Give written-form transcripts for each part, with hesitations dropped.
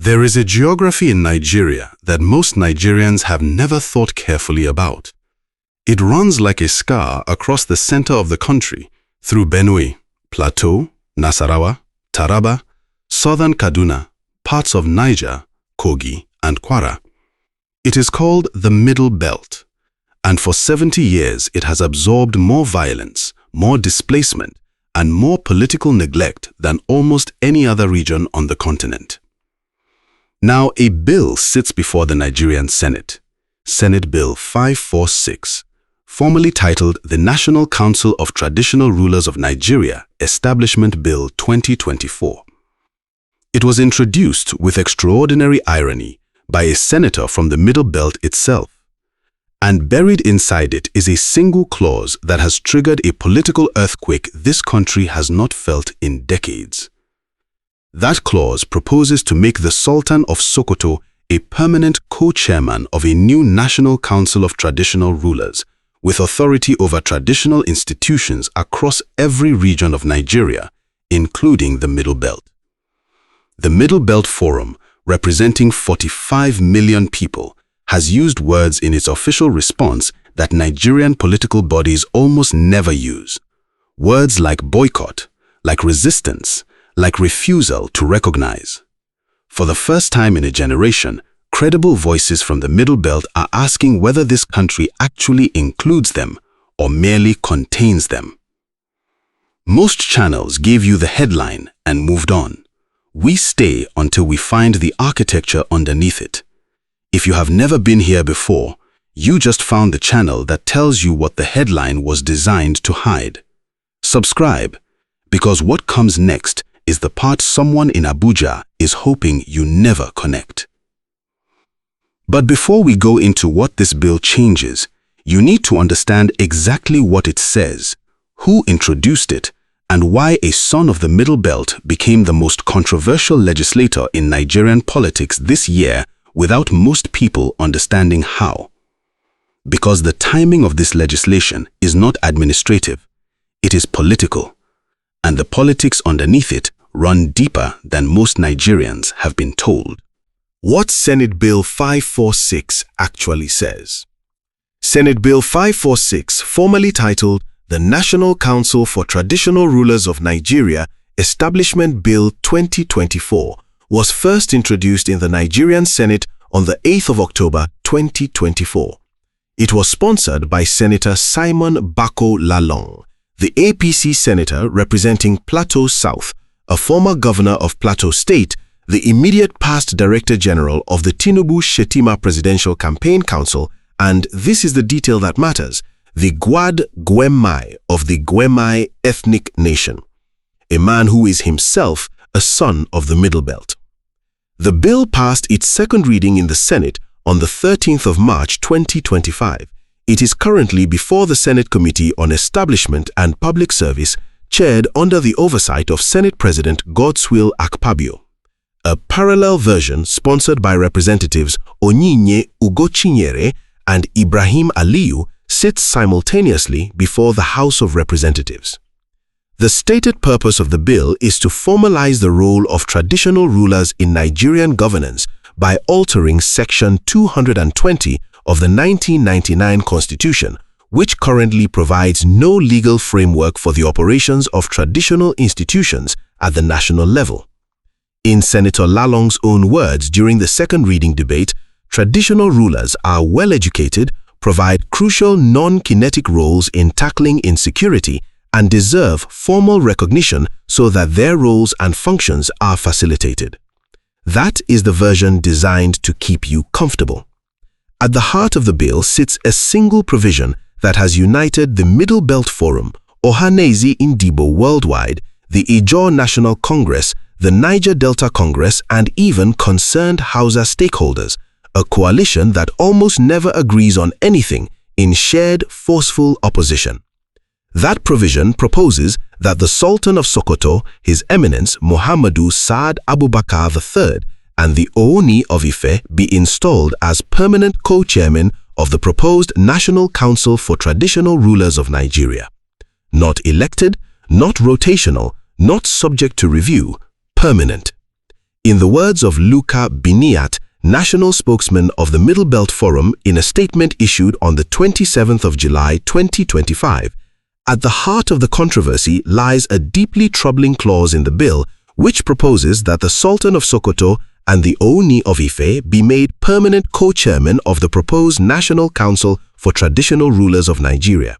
There is a geography in Nigeria that most Nigerians have never thought carefully about. It runs like a scar across the center of the country through Benue, Plateau, Nasarawa, Taraba, southern Kaduna, parts of Niger, Kogi, and Kwara. It is called the Middle Belt, and for 70 years it has absorbed more violence, more displacement, and more political neglect than almost any other region on the continent. Now a bill sits before the Nigerian Senate, Senate Bill 546, formerly titled the National Council of Traditional Rulers of Nigeria, Establishment Bill 2024. It was introduced with extraordinary irony by a senator from the Middle Belt itself. And buried inside it is a single clause that has triggered a political earthquake this country has not felt in decades. That clause proposes to make the Sultan of Sokoto a permanent co-chairman of a new National Council of Traditional Rulers, with authority over traditional institutions across every region of Nigeria, including the Middle Belt. The Middle Belt Forum, representing 45 million people, has used words in its official response that Nigerian political bodies almost never use. Words like boycott, like resistance, like refusal to recognize. For the first time in a generation, credible voices from the Middle Belt are asking whether this country actually includes them or merely contains them. Most channels gave you the headline and moved on. We stay until we find the architecture underneath it. If you have never been here before, you just found the channel that tells you what the headline was designed to hide. Subscribe, because what comes next is the part someone in Abuja is hoping you never connect. But before we go into what this bill changes, you need to understand exactly what it says, who introduced it, and why a son of the Middle Belt became the most controversial legislator in Nigerian politics this year without most people understanding how. Because the timing of this legislation is not administrative, it is political, and the politics underneath it run deeper than most Nigerians have been told. What Senate Bill 546 actually says. Senate Bill 546, formerly titled the National Council for Traditional Rulers of Nigeria, Establishment Bill 2024, was first introduced in the Nigerian Senate on the 8th of October 2024. It was sponsored by Senator Simon Bako Lalong, the APC senator representing Plateau South, a former governor of Plateau State, the immediate past Director General of the Tinubu-Shetima Presidential Campaign Council, and this is the detail that matters, the Gwad Gwemai of the Gwemai ethnic nation, a man who is himself a son of the Middle Belt. The bill passed its second reading in the Senate on the 13th of March 2025. It is currently before the Senate Committee on Establishment and Public Service, chaired under the oversight of Senate President Godswill Akpabio. A parallel version sponsored by Representatives Onyinye Ugochinyere and Ibrahim Aliyu sits simultaneously before the House of Representatives. The stated purpose of the bill is to formalize the role of traditional rulers in Nigerian governance by altering Section 220 of the 1999 Constitution, which currently provides no legal framework for the operations of traditional institutions at the national level. In Senator Lalong's own words during the second reading debate, traditional rulers are well-educated, provide crucial non-kinetic roles in tackling insecurity, and deserve formal recognition so that their roles and functions are facilitated. That is the version designed to keep you comfortable. At the heart of the bill sits a single provision that has united the Middle Belt Forum, Ohaneze Indibo Worldwide, the Ijaw National Congress, the Niger Delta Congress, and even concerned Hausa stakeholders, a coalition that almost never agrees on anything in shared, forceful opposition. That provision proposes that the Sultan of Sokoto, His Eminence Muhammadu Saad Abubakar III, and the Ooni of Ife be installed as permanent co-chairmen of the proposed National Council for Traditional Rulers of Nigeria. Not elected, not rotational, not subject to review, permanent. In the words of Luka Biniat, national spokesman of the Middle Belt Forum, in a statement issued on the 27th of July 2025, at the heart of the controversy lies a deeply troubling clause in the bill which proposes that the Sultan of Sokoto and the Ooni of Ife be made permanent co-chairmen of the proposed National Council for Traditional Rulers of Nigeria.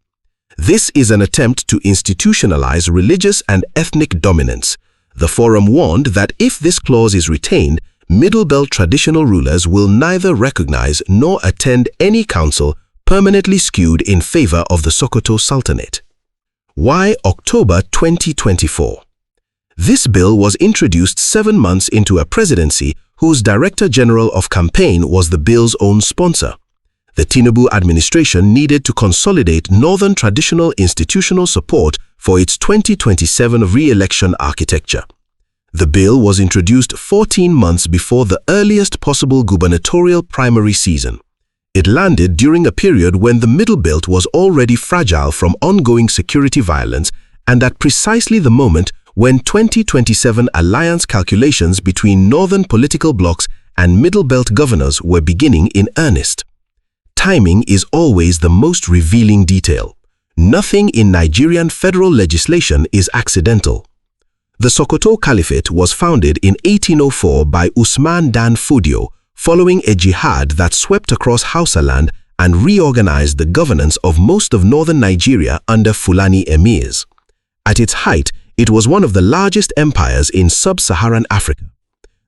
This is an attempt to institutionalize religious and ethnic dominance. The forum warned that if this clause is retained, Middle Belt traditional rulers will neither recognize nor attend any council permanently skewed in favor of the Sokoto Sultanate. Why October 2024? This bill was introduced 7 months into a presidency whose Director General of Campaign was the bill's own sponsor. The Tinubu administration needed to consolidate Northern traditional institutional support for its 2027 re-election architecture. The bill was introduced 14 months before the earliest possible gubernatorial primary season. It landed during a period when the Middle Belt was already fragile from ongoing security violence and at precisely the moment when 2027 alliance calculations between northern political blocs and Middle Belt governors were beginning in earnest. Timing is always the most revealing detail. Nothing in Nigerian federal legislation is accidental. The Sokoto Caliphate was founded in 1804 by Usman Dan Fodio, following a jihad that swept across Hausa land and reorganized the governance of most of northern Nigeria under Fulani emirs. At its height, it was one of the largest empires in sub-Saharan Africa.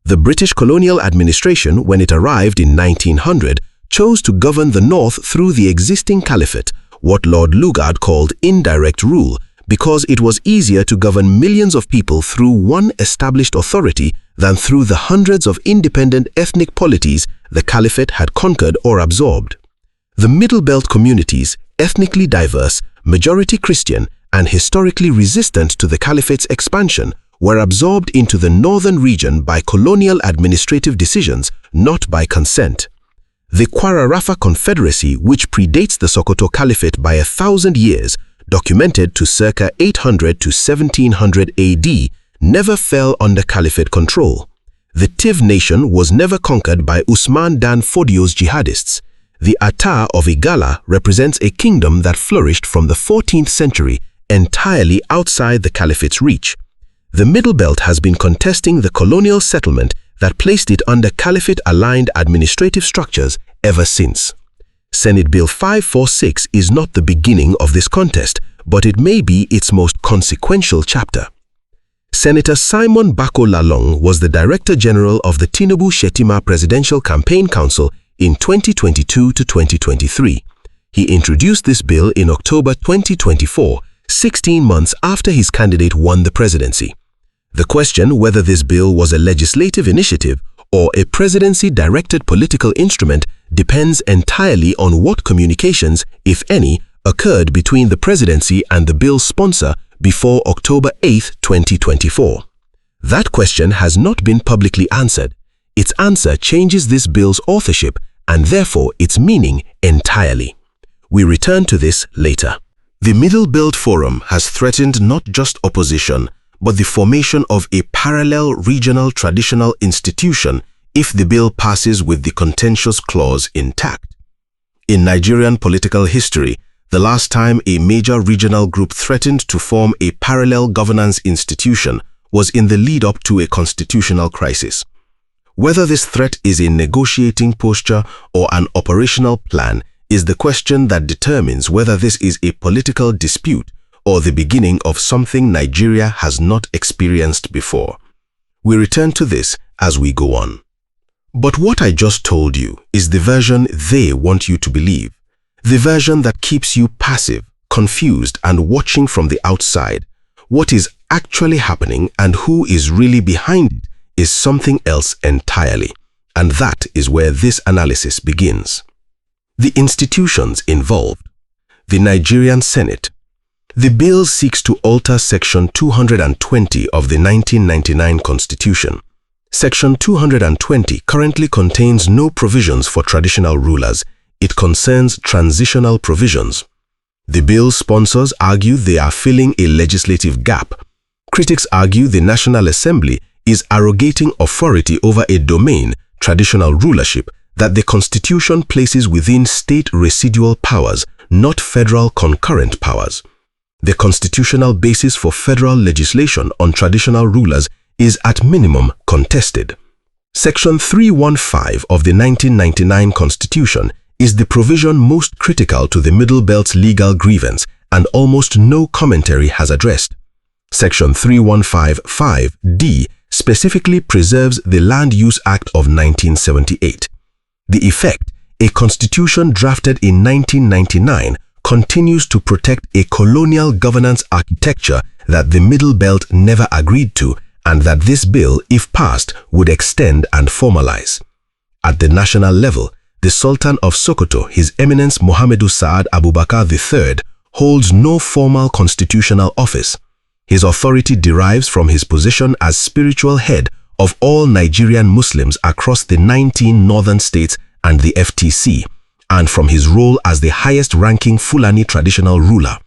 The British colonial administration, when it arrived in 1900, chose to govern the north through the existing caliphate, what Lord Lugard called indirect rule, because it was easier to govern millions of people through one established authority than through the hundreds of independent ethnic polities the caliphate had conquered or absorbed. The Middle Belt communities, ethnically diverse, majority Christian, and historically resistant to the caliphate's expansion, were absorbed into the northern region by colonial administrative decisions, not by consent. The Kwara-Rafa Confederacy, which predates the Sokoto Caliphate by 1,000 years, documented to circa 800 to 1700 AD, never fell under caliphate control. The Tiv nation was never conquered by Usman Dan Fodio's jihadists. The Ata of Igala represents a kingdom that flourished from the 14th century, entirely outside the caliphate's reach. The Middle Belt has been contesting the colonial settlement that placed it under caliphate-aligned administrative structures ever since. Senate Bill 546 is not the beginning of this contest, but it may be its most consequential chapter. Senator Simon Bako Lalong was the Director General of the Tinubu Shetima Presidential Campaign Council in 2022 to 2023. He introduced this bill in October 2024, 16 months after his candidate won the presidency. The question whether this bill was a legislative initiative or a presidency-directed political instrument depends entirely on what communications, if any, occurred between the presidency and the bill's sponsor before October 8, 2024. That question has not been publicly answered. Its answer changes this bill's authorship and therefore its meaning entirely. We return to this later. The Middle Belt Forum has threatened not just opposition, but the formation of a parallel regional traditional institution if the bill passes with the contentious clause intact. In Nigerian political history, the last time a major regional group threatened to form a parallel governance institution was in the lead-up to a constitutional crisis. Whether this threat is a negotiating posture or an operational plan is the question that determines whether this is a political dispute or the beginning of something Nigeria has not experienced before. We return to this as we go on. But what I just told you is the version they want you to believe, the version that keeps you passive, confused, and watching from the outside. What is actually happening and who is really behind it is something else entirely, and that is where this analysis begins. The institutions involved. The Nigerian Senate. The bill seeks to alter Section 220 of the 1999 Constitution. Section 220 currently contains no provisions for traditional rulers. It concerns transitional provisions. The bill's sponsors argue they are filling a legislative gap. Critics argue the National Assembly is arrogating authority over a domain, traditional rulership, that the Constitution places within state residual powers, not federal concurrent powers. The constitutional basis for federal legislation on traditional rulers is at minimum contested. Section 315 of the 1999 Constitution is the provision most critical to the Middle Belt's legal grievance and almost no commentary has addressed. Section 315(5)(d) specifically preserves the Land Use Act of 1978. The effect, a constitution drafted in 1999, continues to protect a colonial governance architecture that the Middle Belt never agreed to and that this bill, if passed, would extend and formalize. At the national level, the Sultan of Sokoto, His Eminence Mohammedu Saad Abubakar III, holds no formal constitutional office. His authority derives from his position as spiritual head of all Nigerian Muslims across the 19 northern states and the FTC, and from his role as the highest-ranking Fulani traditional ruler.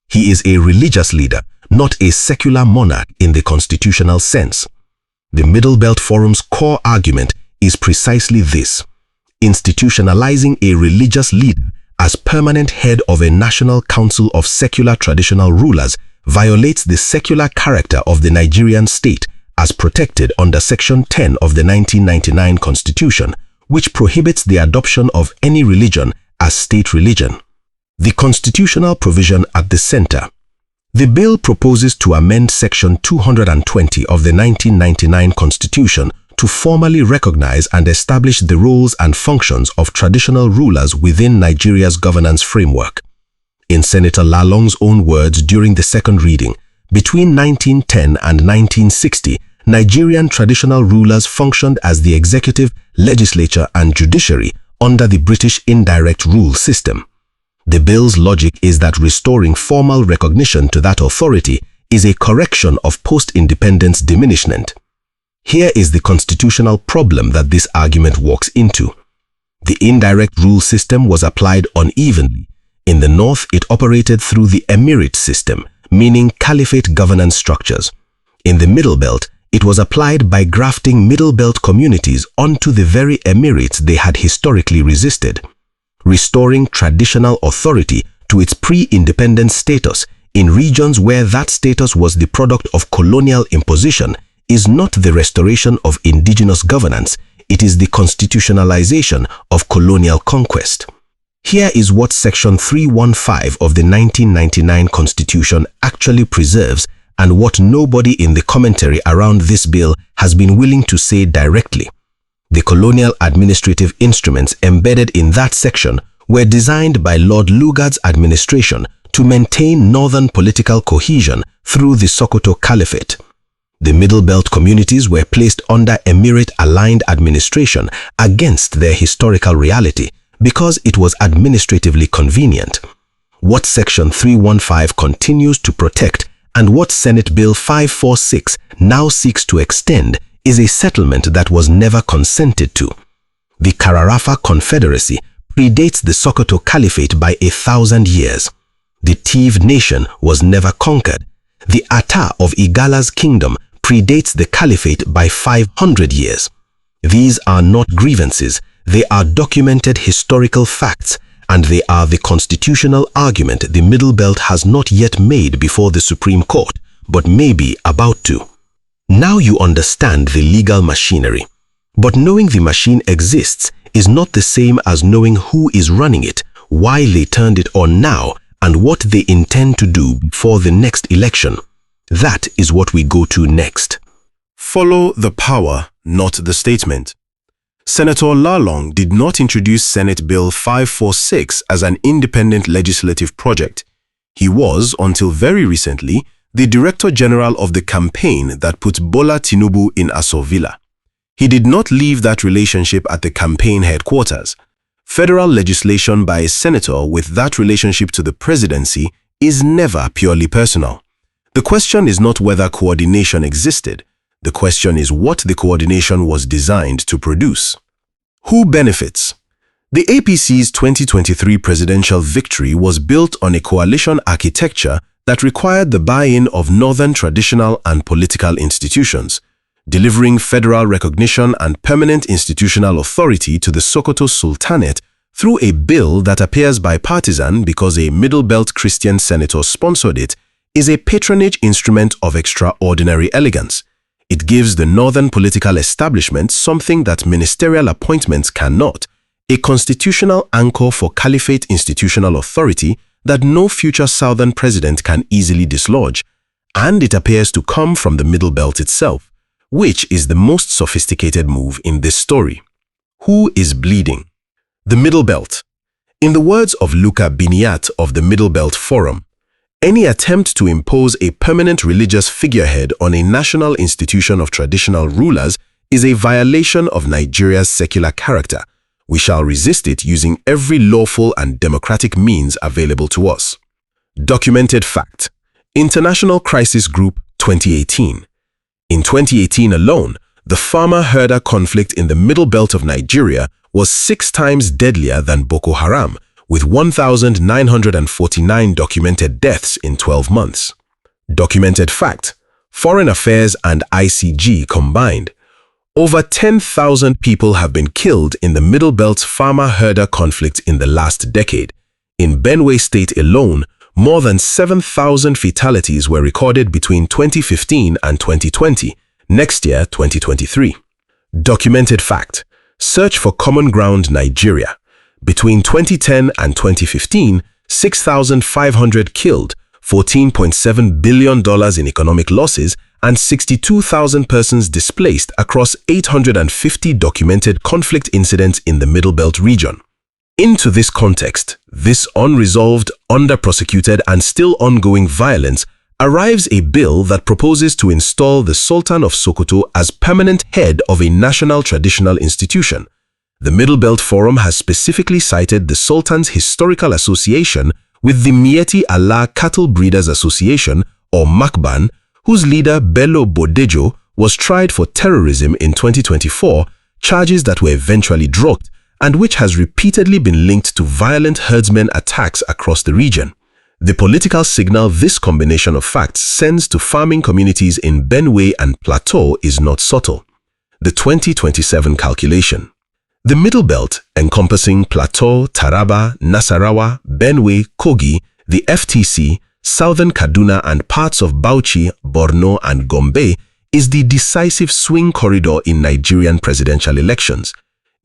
He is a religious leader, not a secular monarch in the constitutional sense. The Middle Belt Forum's core argument is precisely this: institutionalizing a religious leader as permanent head of a national council of secular traditional rulers violates the secular character of the Nigerian state as protected under Section 10 of the 1999 Constitution, which prohibits the adoption of any religion as state religion. The constitutional provision at the center. The bill proposes to amend Section 220 of the 1999 Constitution to formally recognize and establish the roles and functions of traditional rulers within Nigeria's governance framework. In Senator Lalong's own words during the second reading, between 1910 and 1960, Nigerian traditional rulers functioned as the executive, legislature, and judiciary under the British indirect rule system. The bill's logic is that restoring formal recognition to that authority is a correction of post-independence diminishment. Here is the constitutional problem that this argument walks into. The indirect rule system was applied unevenly. In the north, it operated through the emirate system, meaning caliphate governance structures. In the Middle Belt, it was applied by grafting Middle Belt communities onto the very emirates they had historically resisted. Restoring traditional authority to its pre-independence status in regions where that status was the product of colonial imposition is not the restoration of indigenous governance, it is the constitutionalization of colonial conquest. Here is what Section 315 of the 1999 Constitution actually preserves and what nobody in the commentary around this bill has been willing to say directly. The colonial administrative instruments embedded in that section were designed by Lord Lugard's administration to maintain northern political cohesion through the Sokoto Caliphate. The Middle Belt communities were placed under emirate-aligned administration against their historical reality because it was administratively convenient. What Section 315 continues to protect and what Senate Bill 546 now seeks to extend is a settlement that was never consented to. The Kararafa Confederacy predates the Sokoto Caliphate by 1,000 years. The Tiv nation was never conquered. The Ata of Igala's kingdom predates the Caliphate by 500 years. These are not grievances, they are documented historical facts, and they are the constitutional argument the Middle Belt has not yet made before the Supreme Court, but may be about to. Now you understand the legal machinery. But knowing the machine exists is not the same as knowing who is running it, why they turned it on now, and what they intend to do before the next election. That is what we go to next. Follow the power, not the statement. Senator Lalong did not introduce Senate Bill 546 as an independent legislative project. He was, until very recently, the Director General of the campaign that put Bola Tinubu in Aso Villa. He did not leave that relationship at the campaign headquarters. Federal legislation by a senator with that relationship to the presidency is never purely personal. The question is not whether coordination existed. The question is what the coordination was designed to produce. Who benefits? The APC's 2023 presidential victory was built on a coalition architecture that required the buy-in of northern traditional and political institutions. delivering federal recognition and permanent institutional authority to the Sokoto Sultanate through a bill that appears bipartisan because a Middle Belt Christian senator sponsored it, is a patronage instrument of extraordinary elegance. It gives the northern political establishment something that ministerial appointments cannot, a constitutional anchor for caliphate institutional authority that no future southern president can easily dislodge, and it appears to come from the Middle Belt itself, which is the most sophisticated move in this story. Who is bleeding? The Middle Belt. In the words of Luca Biniat of the Middle Belt Forum, any attempt to impose a permanent religious figurehead on a national institution of traditional rulers is a violation of Nigeria's secular character. We shall resist it using every lawful and democratic means available to us. Documented fact. International Crisis Group 2018. In 2018 alone, the farmer-herder conflict in the Middle Belt of Nigeria was 6 times deadlier than Boko Haram, with 1,949 documented deaths in 12 months. Documented fact. Foreign Affairs and ICG combined. Over 10,000 people have been killed in the Middle Belt's farmer-herder conflict in the last decade. In Benue State alone, more than 7,000 fatalities were recorded between 2015 and 2020, next year 2023. Documented fact. Search for Common Ground Nigeria. Between 2010 and 2015, 6,500 killed, $14.7 billion in economic losses, and 62,000 persons displaced across 850 documented conflict incidents in the Middle Belt region. Into this context, this unresolved, under-prosecuted, and still ongoing violence arrives a bill that proposes to install the Sultan of Sokoto as permanent head of a national traditional institution. The Middle Belt Forum has specifically cited the Sultan's historical association with the Mieti Allah Cattle Breeders Association, or MACBAN, whose leader Bello Bodejo was tried for terrorism in 2024, charges that were eventually dropped, and which has repeatedly been linked to violent herdsmen attacks across the region. The political signal this combination of facts sends to farming communities in Benue and Plateau is not subtle. The 2027 calculation. The Middle Belt, encompassing Plateau, Taraba, Nasarawa, Benue, Kogi, the FTC, southern Kaduna and parts of Bauchi, Borno and Gombe, is the decisive swing corridor in Nigerian presidential elections.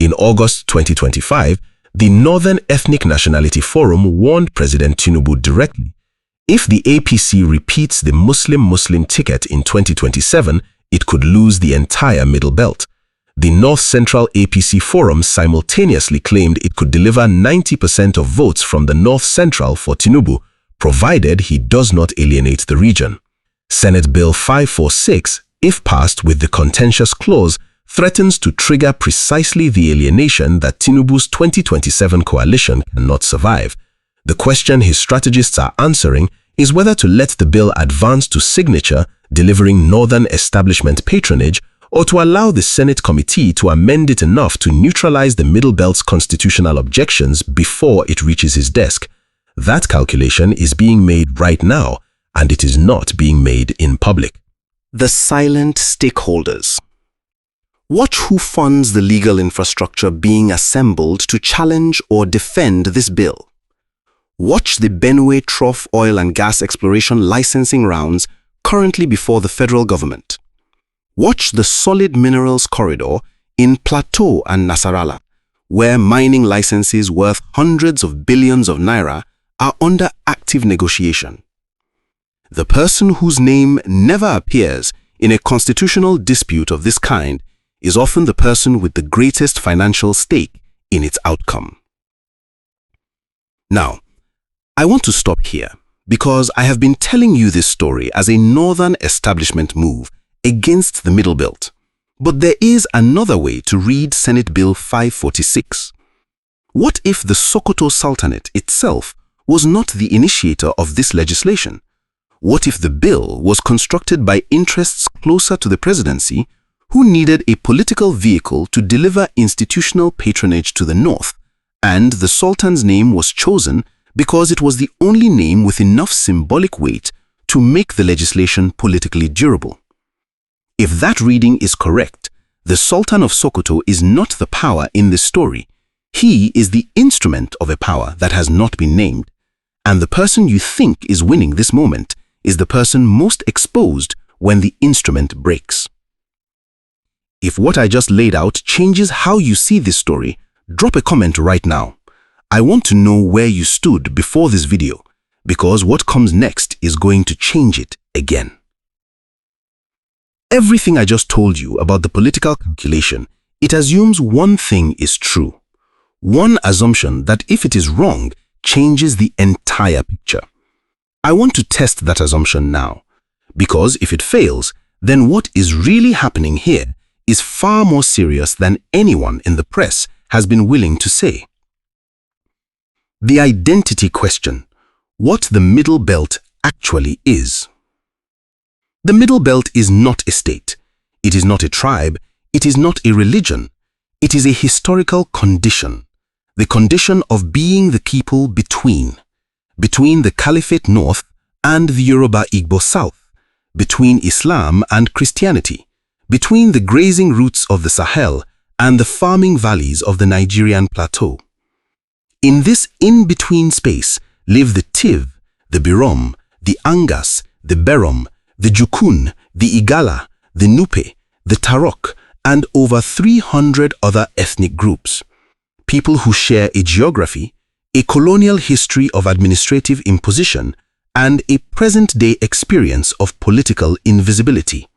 In August 2025, the Northern Ethnic Nationality Forum warned President Tinubu directly, if the APC repeats the Muslim-Muslim ticket in 2027, it could lose the entire Middle Belt. The North Central APC Forum simultaneously claimed it could deliver 90% of votes from the North Central for Tinubu, provided he does not alienate the region. Senate Bill 546, if passed with the contentious clause, threatens to trigger precisely the alienation that Tinubu's 2027 coalition cannot survive. The question his strategists are answering is whether to let the bill advance to signature, delivering Northern establishment patronage, or to allow the Senate committee to amend it enough to neutralize the Middle Belt's constitutional objections before it reaches his desk. That calculation is being made right now, and it is not being made in public. The silent stakeholders. Watch who funds the legal infrastructure being assembled to challenge or defend this bill. Watch the Benue Trough oil and gas exploration licensing rounds currently before the federal government. Watch the solid minerals corridor in Plateau and Nasarawa, where mining licenses worth hundreds of billions of naira are under active negotiation. The person whose name never appears in a constitutional dispute of this kind is often the person with the greatest financial stake in its outcome. Now, I want to stop here because I have been telling you this story as a northern establishment move against the Middle Belt. But there is another way to read Senate Bill 546. What if the Sokoto Sultanate itself was not the initiator of this legislation? What if the bill was constructed by interests closer to the presidency who needed a political vehicle to deliver institutional patronage to the north, and the Sultan's name was chosen because it was the only name with enough symbolic weight to make the legislation politically durable? If that reading is correct, the Sultan of Sokoto is not the power in this story. He is the instrument of a power that has not been named. And the person you think is winning this moment is the person most exposed when the instrument breaks. If what I just laid out changes how you see this story, drop a comment right now. I want to know where you stood before this video, because what comes next is going to change it again. Everything I just told you about the political calculation, it assumes one thing is true. One assumption that if it is wrong, changes the entire picture. I want to test that assumption now, because if it fails, then what is really happening here is far more serious than anyone in the press has been willing to say. The identity question, what the Middle Belt actually is. The Middle Belt is not a state. It is not a tribe. It is not a religion. It is a historical condition. The condition of being the people between the Caliphate North and the Yoruba Igbo South, between Islam and Christianity, between the grazing routes of the Sahel and the farming valleys of the Nigerian plateau. In this in-between space live the Tiv, the Birom, the Angas, the Berom, the Jukun, the Igala, the Nupe, the Tarok, and over 300 other ethnic groups. People who share a geography, a colonial history of administrative imposition, and a present-day experience of political invisibility.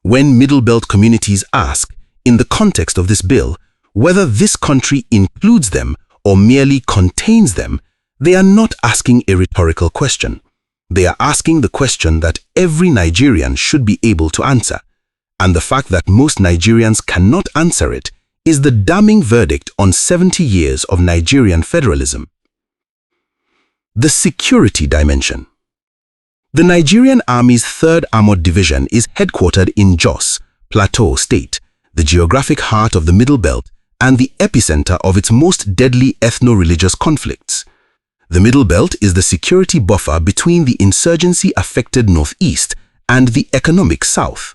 When Middle Belt communities ask, in the context of this bill, whether this country includes them or merely contains them, they are not asking a rhetorical question. They are asking the question that every Nigerian should be able to answer, and the fact that most Nigerians cannot answer it is the damning verdict on 70 years of Nigerian federalism. The security dimension. The Nigerian Army's 3rd Armored Division is headquartered in Jos, Plateau State, the geographic heart of the Middle Belt and the epicenter of its most deadly ethno-religious conflicts. The Middle Belt is the security buffer between the insurgency-affected Northeast and the economic South.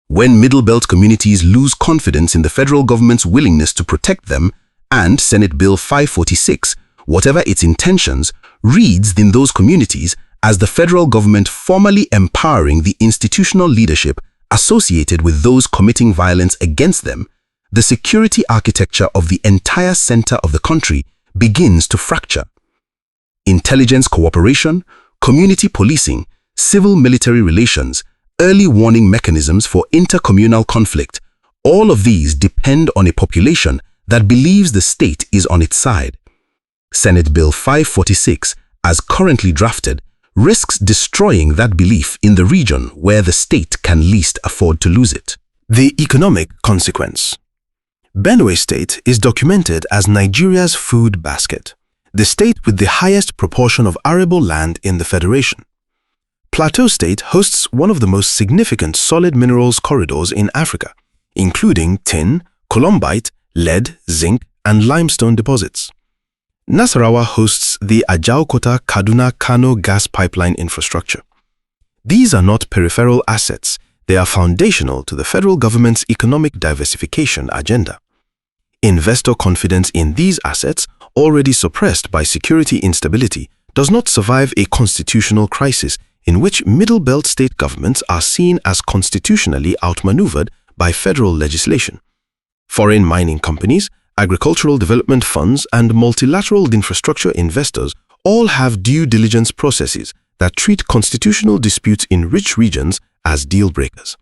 When Middle Belt communities lose confidence in the federal government's willingness to protect them, and Senate Bill 546, whatever its intentions, reads in those communities as the federal government formally empowering the institutional leadership associated with those committing violence against them, the security architecture of the entire center of the country begins to fracture. Intelligence cooperation, community policing, civil-military relations, early warning mechanisms for intercommunal conflict, all of these depend on a population that believes the state is on its side. Senate Bill 546, as currently drafted, risks destroying that belief in the region where the state can least afford to lose it. The economic consequence. Benue State is documented as Nigeria's food basket, the state with the highest proportion of arable land in the federation. Plateau State hosts one of the most significant solid minerals corridors in Africa, including tin, columbite, lead, zinc, and limestone deposits. Nasarawa hosts the Ajaokota-Kaduna-Kano gas pipeline infrastructure. These are not peripheral assets, they are foundational to the federal government's economic diversification agenda. Investor confidence in these assets, already suppressed by security instability, does not survive a constitutional crisis in which Middle Belt state governments are seen as constitutionally outmaneuvered by federal legislation. Foreign mining companies, agricultural development funds, and multilateral infrastructure investors all have due diligence processes that treat constitutional disputes in rich regions as deal breakers.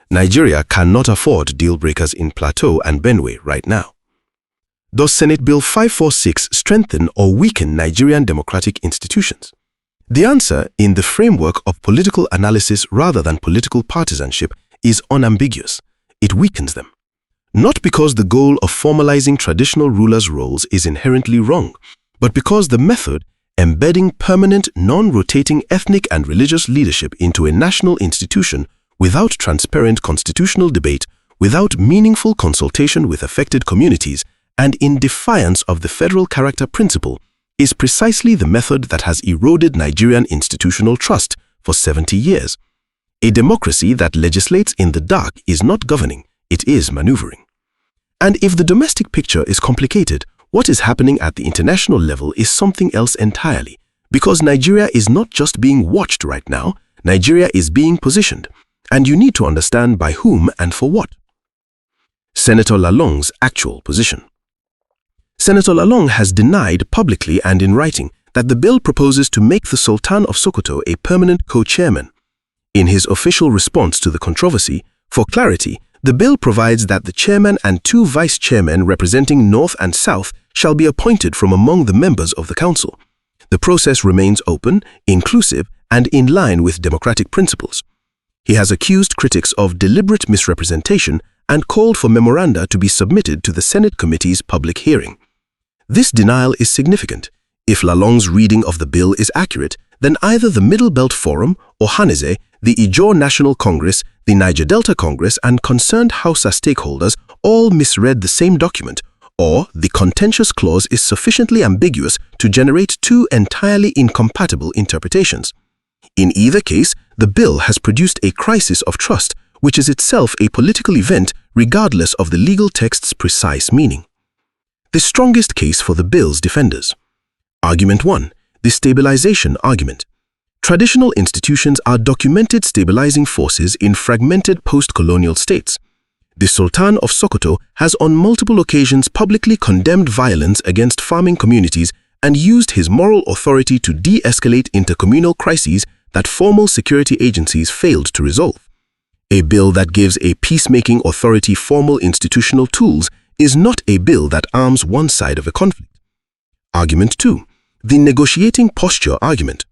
Nigeria cannot afford deal breakers in Plateau and Benue right now. Does Senate Bill 546 strengthen or weaken Nigerian democratic institutions? The answer, in the framework of political analysis rather than political partisanship, is unambiguous. It weakens them. Not because the goal of formalizing traditional rulers' roles is inherently wrong, but because the method, embedding permanent, non-rotating ethnic and religious leadership into a national institution without transparent constitutional debate, without meaningful consultation with affected communities, and in defiance of the federal character principle, is precisely the method that has eroded Nigerian institutional trust for 70 years. A democracy that legislates in the dark is not governing, it is maneuvering. And if the domestic picture is complicated, what is happening at the international level is something else entirely. Because Nigeria is not just being watched right now, Nigeria is being positioned. And you need to understand by whom and for what. Senator Lalong's actual position. Senator Lalong has denied publicly and in writing that the bill proposes to make the Sultan of Sokoto a permanent co-chairman. In his official response to the controversy, for clarity, the bill provides that the chairman and 2 vice-chairmen representing North and South shall be appointed from among the members of the council. The process remains open, inclusive, and in line with democratic principles. He has accused critics of deliberate misrepresentation and called for memoranda to be submitted to the Senate Committee's public hearing. This denial is significant. If Lalong's reading of the bill is accurate, then either the Middle Belt Forum or Haneze, the Ijaw National Congress, the Niger Delta Congress, and concerned Hausa stakeholders all misread the same document, or the contentious clause is sufficiently ambiguous to generate 2 entirely incompatible interpretations. In either case, the bill has produced a crisis of trust, which is itself a political event regardless of the legal text's precise meaning. The strongest case for the bill's defenders. Argument 1. The stabilization argument. Traditional institutions are documented stabilizing forces in fragmented post-colonial states. The Sultan of Sokoto has on multiple occasions publicly condemned violence against farming communities and used his moral authority to de-escalate intercommunal crises that formal security agencies failed to resolve. A bill that gives a peacemaking authority formal institutional tools is not a bill that arms one side of a conflict. Argument 2. The negotiating posture argument.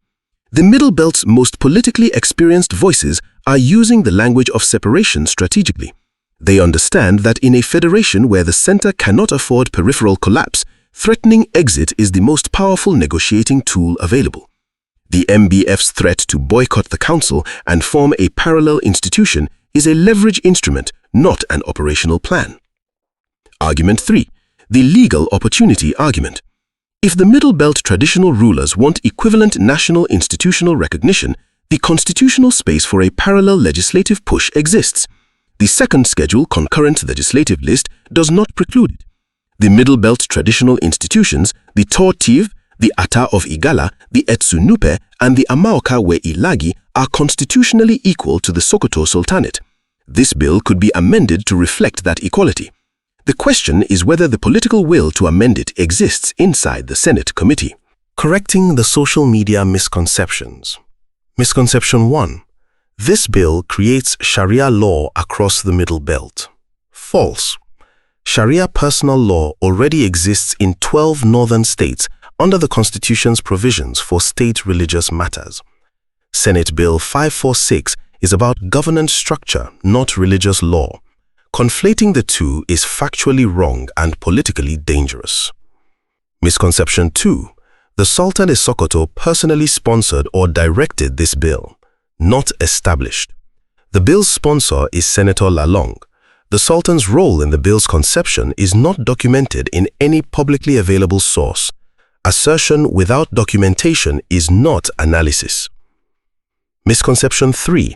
The Middle Belt's most politically experienced voices are using the language of separation strategically. They understand that in a federation where the center cannot afford peripheral collapse, threatening exit is the most powerful negotiating tool available. The MBF's threat to boycott the council and form a parallel institution is a leverage instrument, not an operational plan. Argument 3. The legal opportunity argument. If the Middle Belt traditional rulers want equivalent national institutional recognition, the constitutional space for a parallel legislative push exists. The second schedule concurrent legislative list does not preclude it. The Middle Belt traditional institutions, the Tortiv, the Ata of Igala, the Etsunupe, and the Amaoka we Ilagi are constitutionally equal to the Sokoto Sultanate. This bill could be amended to reflect that equality. The question is whether the political will to amend it exists inside the Senate Committee. Correcting the social media misconceptions. Misconception 1. This bill creates Sharia law across the Middle Belt. False. Sharia personal law already exists in 12 northern states under the Constitution's provisions for state religious matters. Senate Bill 546 is about governance structure, not religious law. Conflating the two is factually wrong and politically dangerous. Misconception 2. The Sultan of Sokoto personally sponsored or directed this bill. Not established. The bill's sponsor is Senator Lalong. The Sultan's role in the bill's conception is not documented in any publicly available source. Assertion without documentation is not analysis. Misconception 3.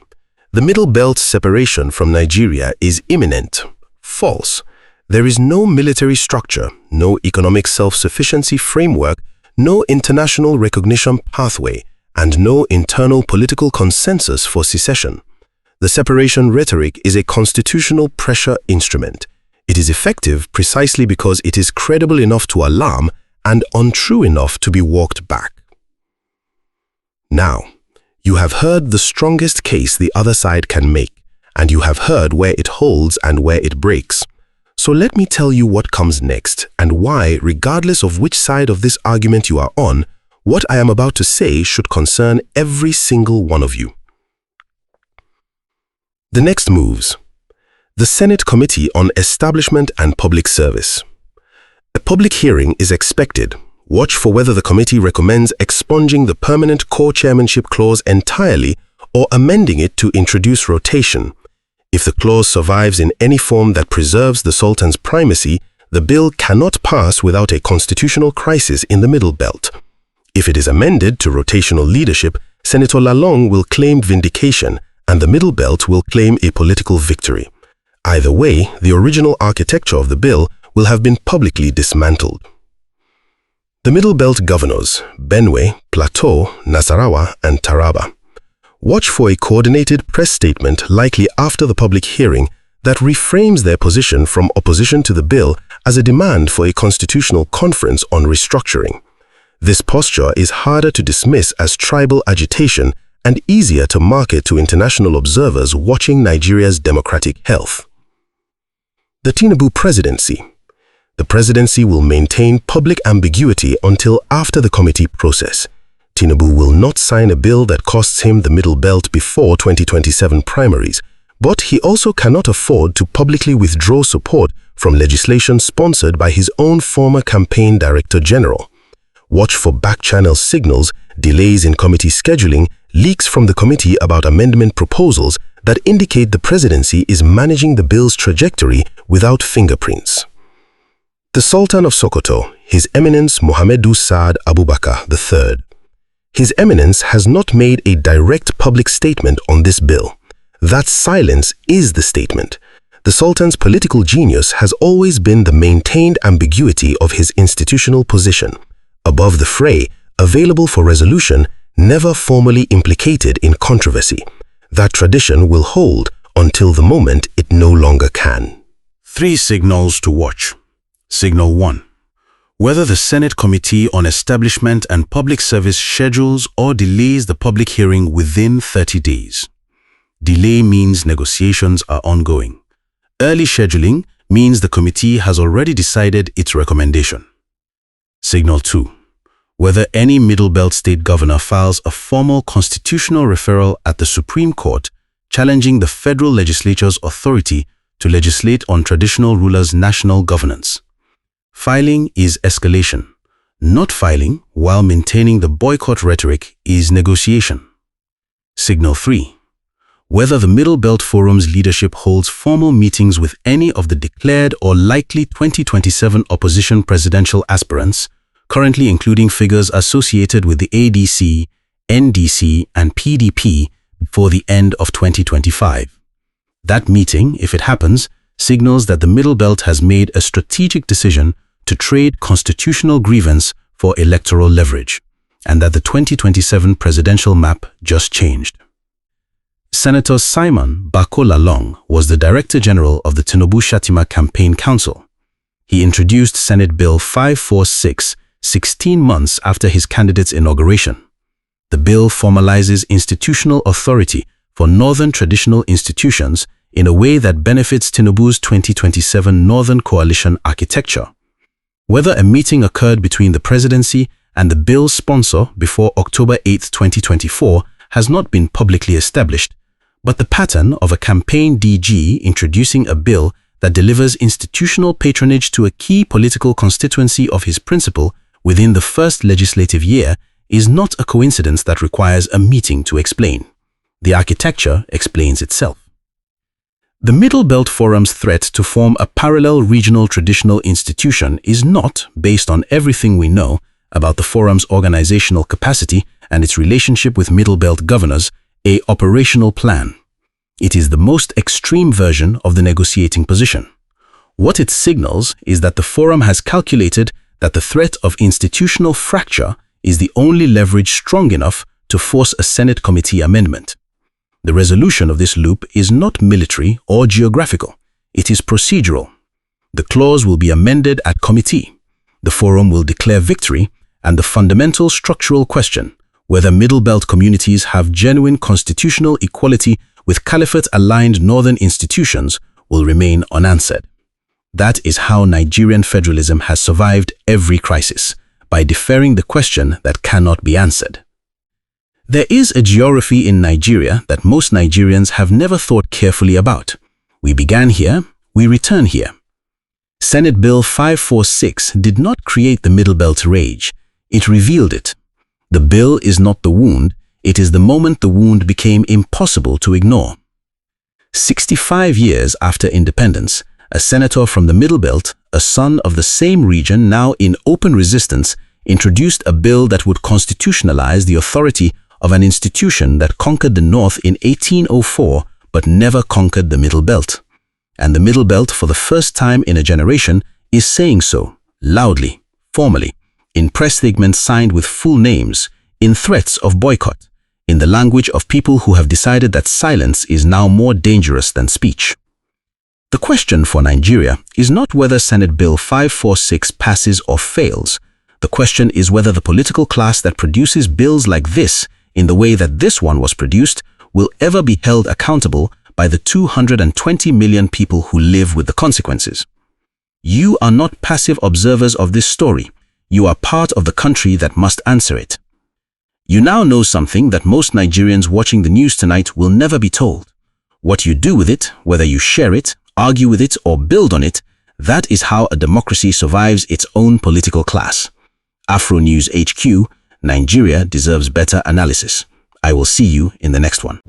The Middle Belt separation from Nigeria is imminent. False. There is no military structure, no economic self-sufficiency framework, no international recognition pathway, and no internal political consensus for secession. The separation rhetoric is a constitutional pressure instrument. It is effective precisely because it is credible enough to alarm and untrue enough to be walked back. Now, you have heard the strongest case the other side can make, and you have heard where it holds and where it breaks. So let me tell you what comes next and why, regardless of which side of this argument you are on, what I am about to say should concern every single one of you. The next moves. The Senate Committee on Establishment and Public Service. A public hearing is expected. Watch for whether the committee recommends expunging the permanent co-chairmanship clause entirely or amending it to introduce rotation. If the clause survives in any form that preserves the Sultan's primacy, the bill cannot pass without a constitutional crisis in the Middle Belt. If it is amended to rotational leadership, Senator Lalong will claim vindication and the Middle Belt will claim a political victory. Either way, the original architecture of the bill will have been publicly dismantled. The Middle Belt governors, Benue, Plateau, Nasarawa, and Taraba. Watch for a coordinated press statement likely after the public hearing that reframes their position from opposition to the bill as a demand for a constitutional conference on restructuring. This posture is harder to dismiss as tribal agitation and easier to market to international observers watching Nigeria's democratic health. The Tinubu presidency. The presidency will maintain public ambiguity until after the committee process. Tinubu will not sign a bill that costs him the Middle Belt before 2027 primaries, but he also cannot afford to publicly withdraw support from legislation sponsored by his own former campaign director general. Watch for back-channel signals, delays in committee scheduling, leaks from the committee about amendment proposals that indicate the presidency is managing the bill's trajectory without fingerprints. The Sultan of Sokoto, His Eminence Mohammedu Saad Abubakar III. His Eminence has not made a direct public statement on this bill. That silence is the statement. The Sultan's political genius has always been the maintained ambiguity of his institutional position. Above the fray, available for resolution, never formally implicated in controversy. That tradition will hold until the moment it no longer can. 3 signals to watch. Signal 1. Whether the Senate Committee on Establishment and Public Service schedules or delays the public hearing within 30 days. Delay means negotiations are ongoing. Early scheduling means the committee has already decided its recommendation. Signal 2. Whether any Middle Belt state governor files a formal constitutional referral at the Supreme Court challenging the federal legislature's authority to legislate on traditional rulers' national governance. Filing is escalation. Not filing while maintaining the boycott rhetoric is negotiation. Signal 3. Whether the Middle Belt Forum's leadership holds formal meetings with any of the declared or likely 2027 opposition presidential aspirants, currently including figures associated with the ADC, NDC, and PDP before the end of 2025. That meeting, if it happens, signals that the Middle Belt has made a strategic decision to trade constitutional grievance for electoral leverage, and that the 2027 presidential map just changed. Senator Simon Bako Lalong was the Director General of the Tinubu Shatima Campaign Council. He introduced Senate Bill 546 16 months after his candidate's inauguration. The bill formalizes institutional authority for Northern traditional institutions in a way that benefits Tinubu's 2027 Northern Coalition architecture. Whether a meeting occurred between the presidency and the bill's sponsor before October 8, 2024 has not been publicly established, but the pattern of a campaign DG introducing a bill that delivers institutional patronage to a key political constituency of his principal within the first legislative year is not a coincidence that requires a meeting to explain. The architecture explains itself. The Middle Belt Forum's threat to form a parallel regional traditional institution is not, based on everything we know about the forum's organizational capacity and its relationship with Middle Belt governors, an operational plan. It is the most extreme version of the negotiating position. What it signals is that the forum has calculated that the threat of institutional fracture is the only leverage strong enough to force a Senate committee amendment. The resolution of this loop is not military or geographical. It is procedural. The clause will be amended at committee. The forum will declare victory, and the fundamental structural question, whether Middle Belt communities have genuine constitutional equality with caliphate-aligned northern institutions, will remain unanswered. That is how Nigerian federalism has survived every crisis, by deferring the question that cannot be answered. There is a geography in Nigeria that most Nigerians have never thought carefully about. We began here, we return here. Senate Bill 546 did not create the Middle Belt rage. It revealed it. The bill is not the wound, it is the moment the wound became impossible to ignore. 65 years after independence, a senator from the Middle Belt, a son of the same region now in open resistance, introduced a bill that would constitutionalize the authority of an institution that conquered the North in 1804 but never conquered the Middle Belt. And the Middle Belt, for the first time in a generation, is saying so, loudly, formally, in press statements signed with full names, in threats of boycott, in the language of people who have decided that silence is now more dangerous than speech. The question for Nigeria is not whether Senate Bill 546 passes or fails. The question is whether the political class that produces bills like this, in the way that this one was produced, will ever be held accountable by the 220 million people who live with the consequences. You are not passive observers of this story. You are part of the country that must answer it. You now know something that most Nigerians watching the news tonight will never be told. What you do with it, whether you share it, argue with it, or build on it, that is how a democracy survives its own political class. AFRONEWSHQ, Nigeria deserves better analysis. I will see you in the next one.